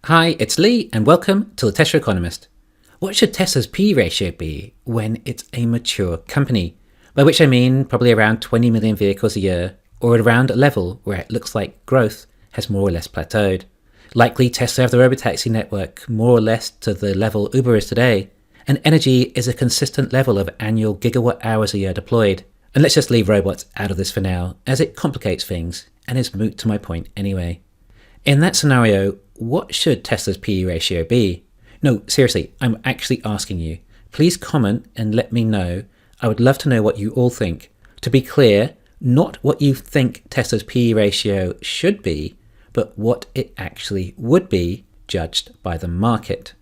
Hi, it's Lee, and welcome to the Tesla Economist. What should Tesla's P/E ratio be when it's a mature company? By which I mean probably around 20 million vehicles a year, or at around a level where it looks like growth has more or less plateaued. Likely Tesla have the robotaxi network more or less to the level Uber is today, and energy is a consistent level of annual gigawatt hours a year deployed. And let's just leave robots out of this for now, as it complicates things and is moot to my point anyway. In that scenario, what should Tesla's P/E ratio be? No, seriously, I'm actually asking you. Please comment and let me know. I would love to know what you all think. To be clear, not what you think Tesla's P/E ratio should be, but what it actually would be judged by the market.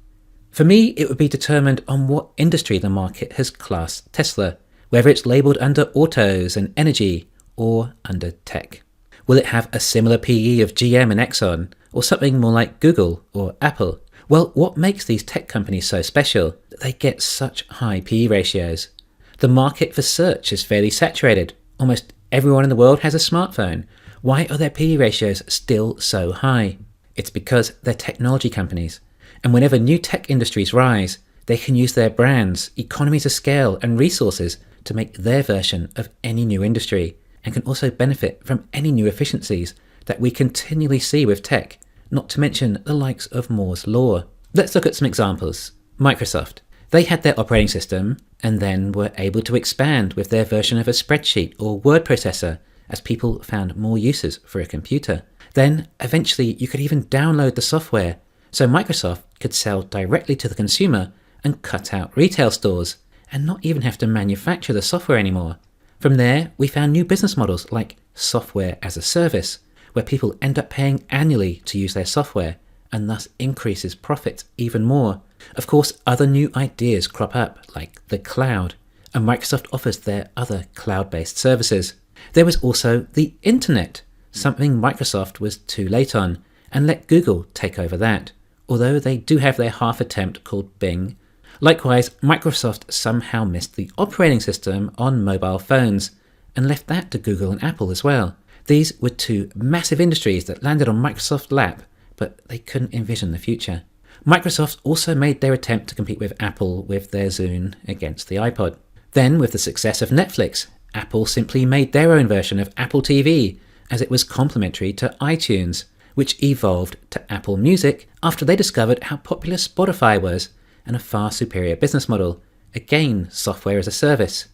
For me, it would be determined on what industry the market has classed Tesla, whether it's labelled under autos and energy or under tech. Will it have a similar PE of GM and Exxon, or something more like Google or Apple? Well, what makes these tech companies so special that they get such high PE ratios? The market for search is fairly saturated. Almost everyone in the world has a smartphone. Why are their PE ratios still so high? It's because they're technology companies. And whenever new tech industries rise, they can use their brands, economies of scale, and resources to make their version of any new industry, and can also benefit from any new efficiencies that we continually see with tech, not to mention the likes of Moore's Law. Let's look at some examples. Microsoft. They had their operating system and then were able to expand with their version of a spreadsheet or word processor as people found more uses for a computer. Then, eventually, you could even download the software, so Microsoft could sell directly to the consumer and cut out retail stores and not even have to manufacture the software anymore. From there, we found new business models like software as a service, where people end up paying annually to use their software and thus increases profits even more. Of course, other new ideas crop up, like the cloud, and Microsoft offers their other cloud-based services. There was also the internet, something Microsoft was too late on, and let Google take over that, although they do have their half attempt called Bing. Likewise, Microsoft somehow missed the operating system on mobile phones and left that to Google and Apple as well. These were two massive industries that landed on Microsoft's lap, but they couldn't envision the future. Microsoft also made their attempt to compete with Apple with their Zune against the iPod. Then, with the success of Netflix, Apple simply made their own version of Apple TV, as it was complementary to iTunes, which evolved to Apple Music after they discovered how popular Spotify was, and a far superior business model, again software as a service.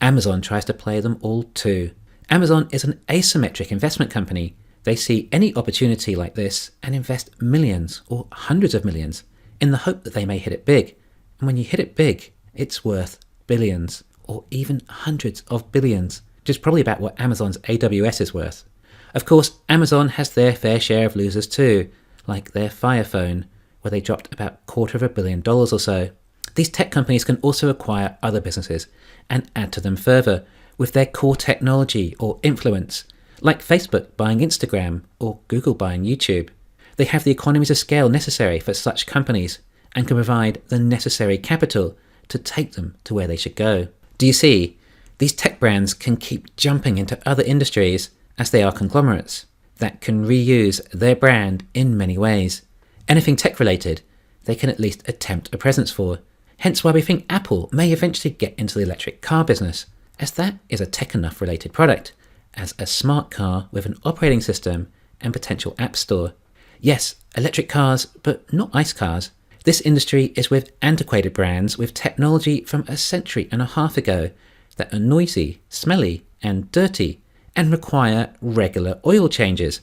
Amazon tries to play them all too. Amazon is an asymmetric investment company. They see any opportunity like this and invest millions or hundreds of millions in the hope that they may hit it big. And when you hit it big, it's worth billions or even hundreds of billions, which is probably about what Amazon's AWS is worth. Of course, Amazon has their fair share of losers too, like their Fire Phone, where they dropped about $250 million or so. These tech companies can also acquire other businesses and add to them further with their core technology or influence, like Facebook buying Instagram or Google buying YouTube. They have the economies of scale necessary for such companies and can provide the necessary capital to take them to where they should go. Do you see? These tech brands can keep jumping into other industries as they are conglomerates that can reuse their brand in many ways. Anything tech-related, they can at least attempt a presence for. Hence why we think Apple may eventually get into the electric car business, as that is a tech enough related product, as a smart car with an operating system and potential app store. Yes, electric cars, but not ICE cars. This industry is with antiquated brands with technology from a century and a half ago that are noisy, smelly, and dirty, and require regular oil changes.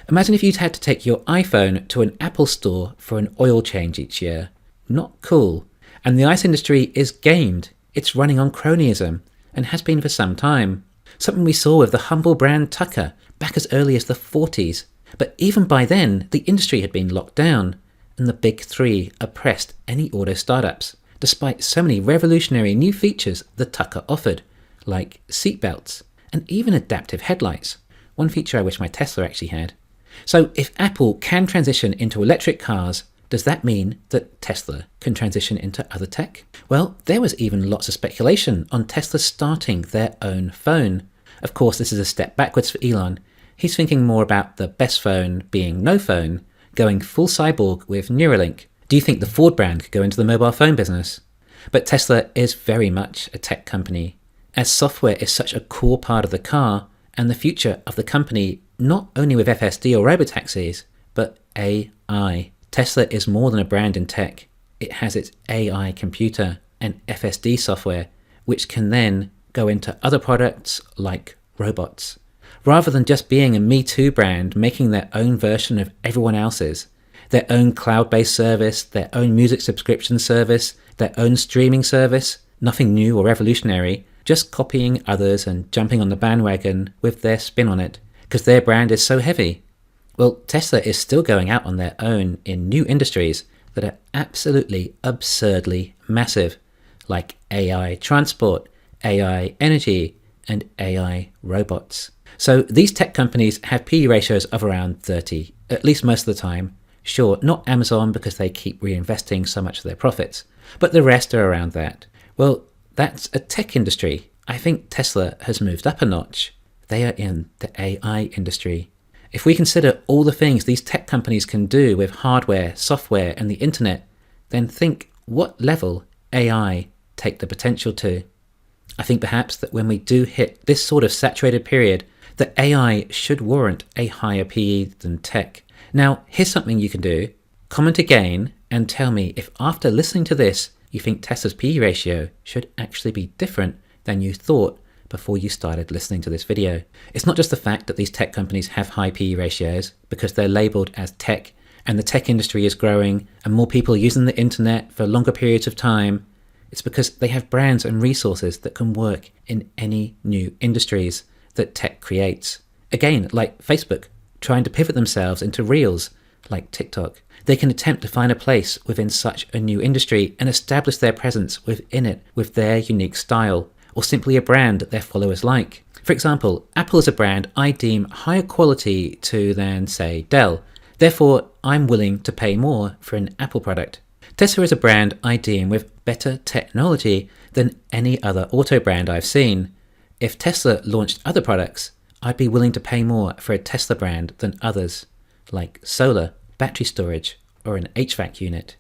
Imagine if you'd had to take your iPhone to an Apple store for an oil change each year. Not cool. And the ICE industry is gamed. It's running on cronyism, and has been for some time. Something we saw with the humble brand Tucker back as early as the 40s. But even by then, the industry had been locked down, and the big three oppressed any auto startups, despite so many revolutionary new features the Tucker offered, like seatbelts, and even adaptive headlights, one feature I wish my Tesla actually had. So if Apple can transition into electric cars, does that mean that Tesla can transition into other tech? Well, there was even lots of speculation on Tesla starting their own phone. Of course, this is a step backwards for Elon. He's thinking more about the best phone being no phone, going full cyborg with Neuralink? Do you think the Ford brand could go into the mobile phone business? But Tesla is very much a tech company, as software is such a core part of the car and the future of the company, not only with FSD or robotaxis, but AI. Tesla is more than a brand in tech. It has its AI computer and FSD software, which can then go into other products like robots. Rather than just being a Me Too brand making their own version of everyone else's, their own cloud-based service, their own music subscription service, their own streaming service, nothing new or revolutionary, just copying others and jumping on the bandwagon with their spin on it, because their brand is so heavy. Well, Tesla is still going out on their own in new industries that are absolutely absurdly massive, like AI transport, AI energy, and AI robots. So these tech companies have PE ratios of around 30, at least most of the time. Sure, not Amazon because they keep reinvesting so much of their profits, but the rest are around that. Well, that's a tech industry. I think Tesla has moved up a notch. They are in the AI industry. If we consider all the things these tech companies can do with hardware, software, and the internet, then think what level AI take the potential to. I think perhaps that when we do hit this sort of saturated period, that AI should warrant a higher PE than tech. Now, here's something you can do. Comment again and tell me if after listening to this, you think Tesla's PE ratio should actually be different than you thought before you started listening to this video. It's not just the fact that these tech companies have high PE ratios because they're labeled as tech and the tech industry is growing and more people are using the internet for longer periods of time. It's because they have brands and resources that can work in any new industries that tech creates. Again, like Facebook, trying to pivot themselves into Reels, like TikTok. They can attempt to find a place within such a new industry and establish their presence within it with their unique style, or simply a brand that their followers like. For example, Apple is a brand I deem higher quality to than, say, Dell. Therefore, I'm willing to pay more for an Apple product. Tesla is a brand I deem with better technology than any other auto brand I've seen. If Tesla launched other products, I'd be willing to pay more for a Tesla brand than others, like solar, battery storage, or an HVAC unit.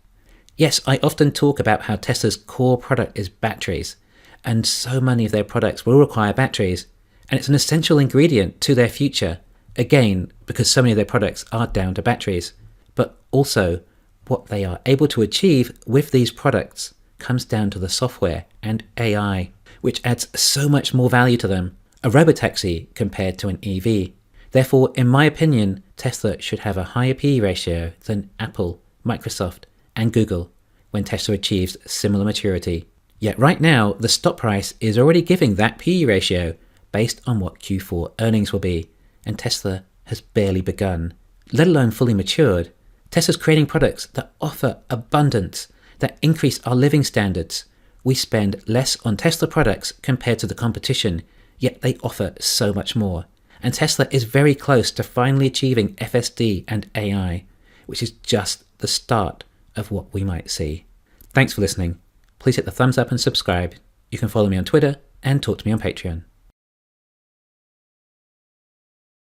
Yes, I often talk about how Tesla's core product is batteries, and so many of their products will require batteries, and it's an essential ingredient to their future, again, because so many of their products are down to batteries. But also, what they are able to achieve with these products comes down to the software and AI, which adds so much more value to them, a robotaxi compared to an EV. Therefore, in my opinion, Tesla should have a higher PE ratio than Apple, Microsoft, and Google when Tesla achieves similar maturity. Yet right now, the stock price is already giving that PE ratio based on what Q4 earnings will be, and Tesla has barely begun, let alone fully matured. Tesla's creating products that offer abundance, that increase our living standards. We spend less on Tesla products compared to the competition, yet they offer so much more. And Tesla is very close to finally achieving FSD and AI, which is just the start of what we might see. Thanks for listening. Please hit the thumbs up and subscribe. You can follow me on Twitter and talk to me on Patreon.